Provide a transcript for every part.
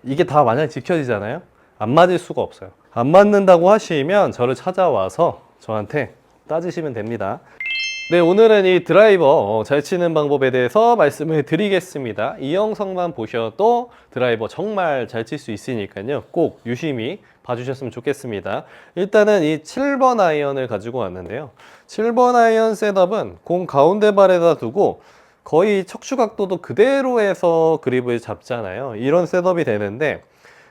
이게 다 만약에 지켜지잖아요. 안 맞을 수가 없어요. 안 맞는다고 하시면 저를 찾아와서 저한테 따지시면 됩니다. 네, 오늘은 이 드라이버 잘 치는 방법에 대해서 말씀을 드리겠습니다. 이 영상만 보셔도 드라이버 정말 잘 칠 수 있으니까요. 꼭 유심히 봐주셨으면 좋겠습니다. 일단은 이 7번 아이언을 가지고 왔는데요. 7번 아이언 셋업은 공 가운데 발에다 두고 거의 척추 각도도 그대로 해서 그립을 잡잖아요. 이런 셋업이 되는데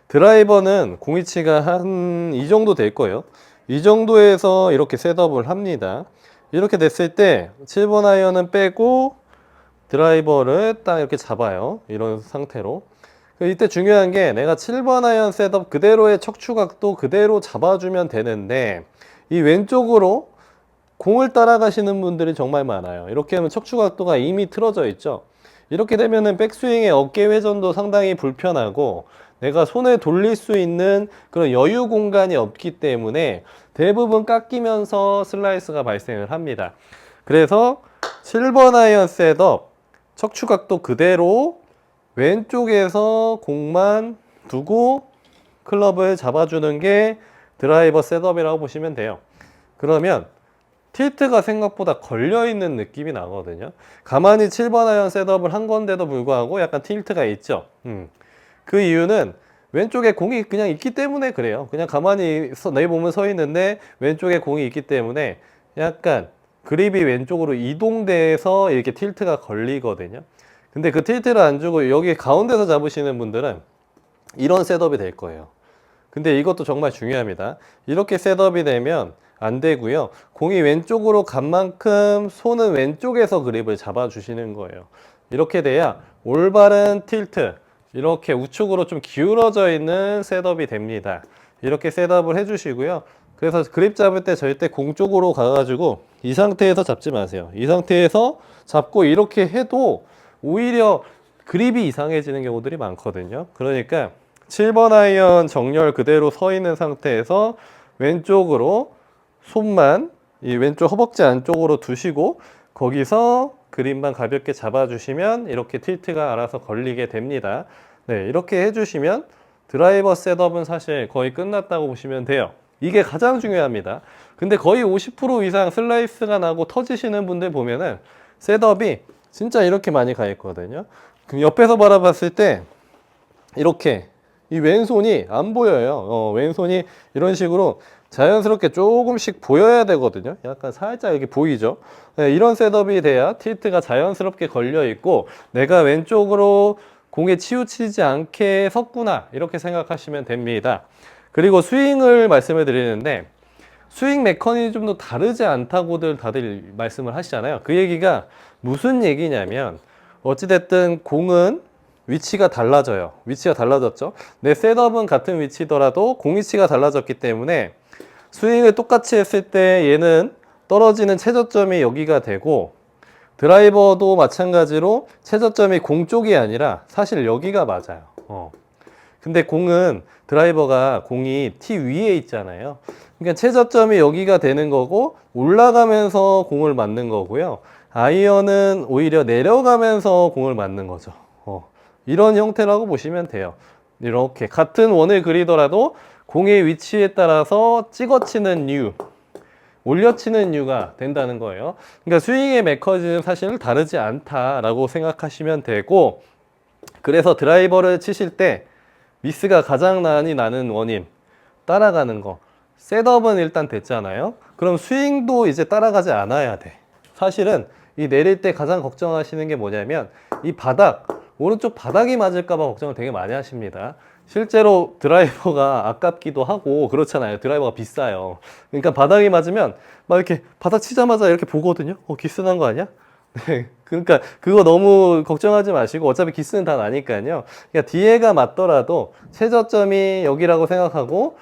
드라이버는 공이치가 한 이 정도 될 거예요. 이 정도에서 이렇게 셋업을 합니다. 이렇게 됐을 때 7번 아이언은 빼고 드라이버를 딱 이렇게 잡아요. 이런 상태로. 이때 중요한 게 내가 7번 아이언 셋업 그대로의 척추 각도 그대로 잡아주면 되는데 이 왼쪽으로 공을 따라가시는 분들이 정말 많아요. 이렇게 하면 척추 각도가 이미 틀어져 있죠. 이렇게 되면은 백스윙의 어깨 회전도 상당히 불편하고 내가 손을 돌릴 수 있는 그런 여유 공간이 없기 때문에 대부분 깎이면서 슬라이스가 발생을 합니다. 그래서 7번 아이언 셋업 척추 각도 그대로 왼쪽에서 공만 두고 클럽을 잡아주는 게 드라이버 셋업이라고 보시면 돼요. 그러면 틸트가 생각보다 걸려있는 느낌이 나거든요. 가만히 7번 아이언 셋업을 한 건데도 불구하고 약간 틸트가 있죠. 그 이유는 왼쪽에 공이 그냥 있기 때문에 그래요. 그냥 가만히 내 몸은 서 있는데 왼쪽에 공이 있기 때문에 약간 그립이 왼쪽으로 이동돼서 이렇게 틸트가 걸리거든요. 근데 그 틸트를 안 주고 여기 가운데서 잡으시는 분들은 이런 셋업이 될 거예요. 근데 이것도 정말 중요합니다. 이렇게 셋업이 되면 안 되고요. 공이 왼쪽으로 간 만큼 손은 왼쪽에서 그립을 잡아주시는 거예요. 이렇게 돼야 올바른 틸트, 이렇게 우측으로 좀 기울어져 있는 셋업이 됩니다. 이렇게 셋업을 해주시고요. 그래서 그립 잡을 때 절대 공 쪽으로 가가지고 이 상태에서 잡지 마세요. 이 상태에서 잡고 이렇게 해도 오히려 그립이 이상해지는 경우들이 많거든요. 그러니까 7번 아이언 정렬 그대로 서 있는 상태에서 왼쪽으로 손만 이 왼쪽 허벅지 안쪽으로 두시고 거기서 그립만 가볍게 잡아주시면 이렇게 틸트가 알아서 걸리게 됩니다. 네, 이렇게 해주시면 드라이버 셋업은 사실 거의 끝났다고 보시면 돼요. 이게 가장 중요합니다. 근데 거의 50% 이상 슬라이스가 나고 터지시는 분들 보면은 셋업이 진짜 이렇게 많이 가 있거든요. 그럼 옆에서 바라봤을 때 이렇게 이 왼손이 안 보여요. 왼손이 이런 식으로 자연스럽게 조금씩 보여야 되거든요. 약간 살짝 이렇게 보이죠. 네, 이런 셋업이 돼야 틸트가 자연스럽게 걸려 있고 내가 왼쪽으로 공에 치우치지 않게 섰구나 이렇게 생각하시면 됩니다. 그리고 스윙을 말씀을 드리는데 스윙 메커니즘도 다르지 않다고들 다들 말씀을 하시잖아요. 그 얘기가 무슨 얘기냐면 어찌됐든 공은 위치가 달라져요. 위치가 달라졌죠. 내 셋업은 같은 위치더라도 공 위치가 달라졌기 때문에 스윙을 똑같이 했을 때 얘는 떨어지는 최저점이 여기가 되고 드라이버도 마찬가지로 최저점이 공 쪽이 아니라 사실 여기가 맞아요. 근데 공은 드라이버가 공이 티 위에 있잖아요. 그러니까 최저점이 여기가 되는 거고 올라가면서 공을 맞는 거고요. 아이언은 오히려 내려가면서 공을 맞는 거죠. 이런 형태라고 보시면 돼요. 이렇게 같은 원을 그리더라도 공의 위치에 따라서 찍어치는 이유, 올려치는 이유가 된다는 거예요. 그러니까 스윙의 메커니즘은 사실 다르지 않다라고 생각하시면 되고 그래서 드라이버를 치실 때 미스가 가장 많이 나는 원인 따라가는 거. 셋업은 일단 됐잖아요. 그럼 스윙도 이제 따라가지 않아야 돼. 사실은 이 내릴 때 가장 걱정하시는 게 뭐냐면 이 바닥, 오른쪽 바닥이 맞을까봐 걱정을 되게 많이 하십니다. 실제로 드라이버가 아깝기도 하고 그렇잖아요. 드라이버가 비싸요. 그러니까 바닥이 맞으면 막 이렇게 바닥 치자마자 이렇게 보거든요. 기스난 거 아니야? 네. 그러니까 그거 너무 걱정하지 마시고 어차피 기스는 다 나니까요. 그러니까 뒤에가 맞더라도 최저점이 여기라고 생각하고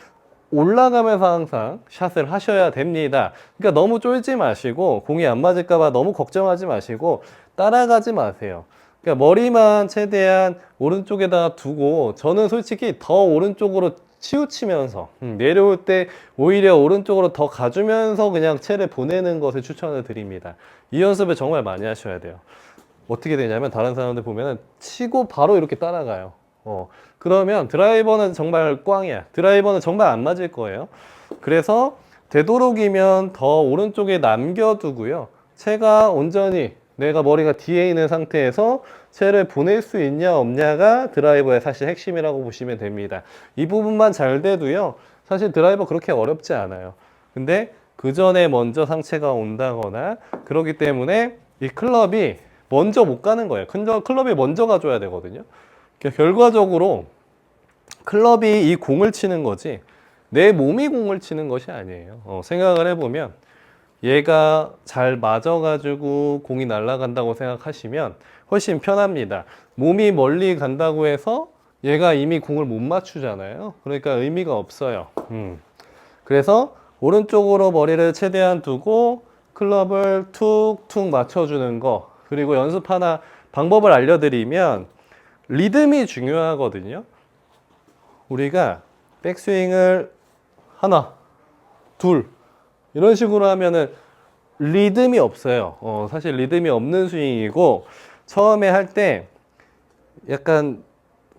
올라가면서 항상 샷을 하셔야 됩니다. 그러니까 너무 쫄지 마시고 공이 안 맞을까봐 너무 걱정하지 마시고 따라가지 마세요. 그러니까 머리만 최대한 오른쪽에다 두고 저는 솔직히 더 오른쪽으로 치우치면서 내려올 때 오히려 오른쪽으로 더 가주면서 그냥 채를 보내는 것을 추천을 드립니다. 이 연습을 정말 많이 하셔야 돼요. 어떻게 되냐면 다른 사람들 보면은 치고 바로 이렇게 따라가요. 그러면 드라이버는 정말 꽝이야. 드라이버는 정말 안 맞을 거예요. 그래서 되도록이면 더 오른쪽에 남겨두고요. 채가 온전히 내가 머리가 뒤에 있는 상태에서 채를 보낼 수 있냐 없냐가 드라이버의 사실 핵심이라고 보시면 됩니다. 이 부분만 잘 돼도요. 사실 드라이버 그렇게 어렵지 않아요. 근데 그 전에 먼저 상체가 온다거나 그렇기 때문에 이 클럽이 먼저 못 가는 거예요. 클럽이 먼저 가줘야 되거든요. 그러니까 결과적으로 클럽이 이 공을 치는 거지 내 몸이 공을 치는 것이 아니에요. 생각을 해보면 얘가 잘 맞아가지고 공이 날아간다고 생각하시면 훨씬 편합니다. 몸이 멀리 간다고 해서 얘가 이미 공을 못 맞추잖아요. 그러니까 의미가 없어요. 그래서 오른쪽으로 머리를 최대한 두고 클럽을 툭툭 맞춰주는 거, 그리고 연습 하나 방법을 알려드리면 리듬이 중요하거든요. 우리가 백스윙을 하나, 둘 이런 식으로 하면은 리듬이 없어요. 사실 리듬이 없는 스윙이고 처음에 할 때 약간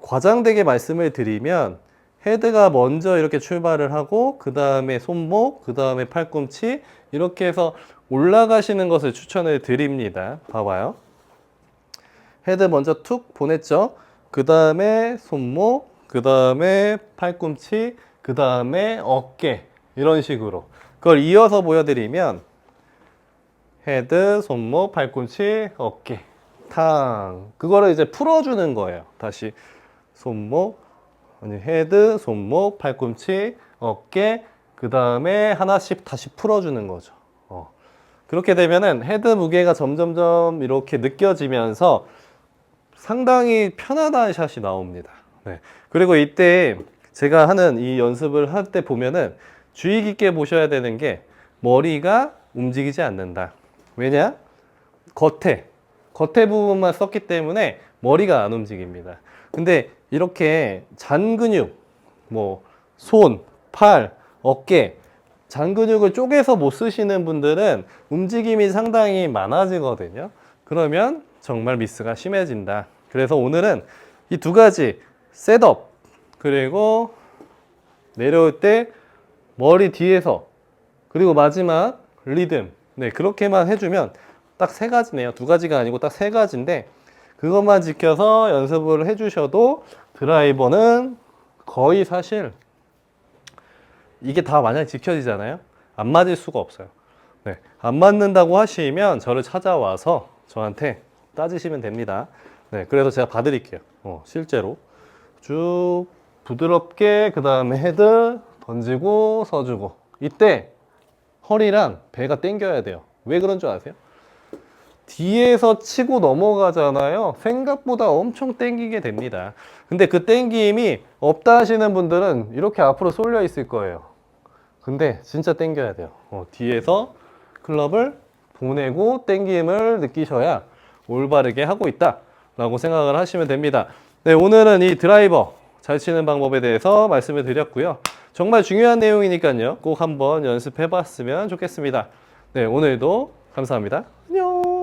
과장되게 말씀을 드리면 헤드가 먼저 이렇게 출발을 하고 그 다음에 손목, 그 다음에 팔꿈치 이렇게 해서 올라가시는 것을 추천을 드립니다. 봐봐요. 헤드 먼저 툭 보냈죠. 그 다음에 손목, 그 다음에 팔꿈치, 그 다음에 어깨 이런 식으로 그걸 이어서 보여드리면 헤드, 손목, 팔꿈치, 어깨 탕 그거를 이제 풀어주는 거예요. 다시 손목, 헤드, 손목, 팔꿈치, 어깨 그 다음에 하나씩 다시 풀어주는 거죠. 그렇게 되면은 헤드 무게가 점점점 이렇게 느껴지면서 상당히 편안한 샷이 나옵니다. 네. 그리고 이때 제가 하는 이 연습을 할 때 보면은 주의 깊게 보셔야 되는 게 머리가 움직이지 않는다. 왜냐? 겉에 부분만 썼기 때문에 머리가 안 움직입니다. 근데 이렇게 잔 근육, 뭐 손, 팔, 어깨, 잔 근육을 쪼개서 못 쓰시는 분들은 움직임이 상당히 많아지거든요. 그러면 정말 미스가 심해진다. 그래서 오늘은 이 두 가지 셋업 그리고 내려올 때 머리 뒤에서 그리고 마지막 리듬 네 그렇게만 해주면 딱 세 가지네요. 두 가지가 아니고 딱 세 가지인데 그것만 지켜서 연습을 해주셔도 드라이버는 거의 사실 이게 다 만약에 지켜지잖아요. 안 맞을 수가 없어요. 네, 안 맞는다고 하시면 저를 찾아와서 저한테 따지시면 됩니다. 네, 그래서 제가 봐드릴게요. 실제로 쭉 부드럽게 그 다음에 헤드 던지고 서주고 이때 허리랑 배가 당겨야 돼요. 왜 그런 줄 아세요? 뒤에서 치고 넘어가잖아요. 생각보다 엄청 당기게 됩니다. 근데 그 당김이 없다 하시는 분들은 이렇게 앞으로 쏠려 있을 거예요. 근데 진짜 당겨야 돼요. 뒤에서 클럽을 보내고 당김을 느끼셔야 올바르게 하고 있다 라고 생각을 하시면 됩니다. 네, 오늘은 이 드라이버 잘 치는 방법에 대해서 말씀을 드렸고요. 정말 중요한 내용이니까요. 꼭 한번 연습해 봤으면 좋겠습니다. 네, 오늘도 감사합니다. 안녕.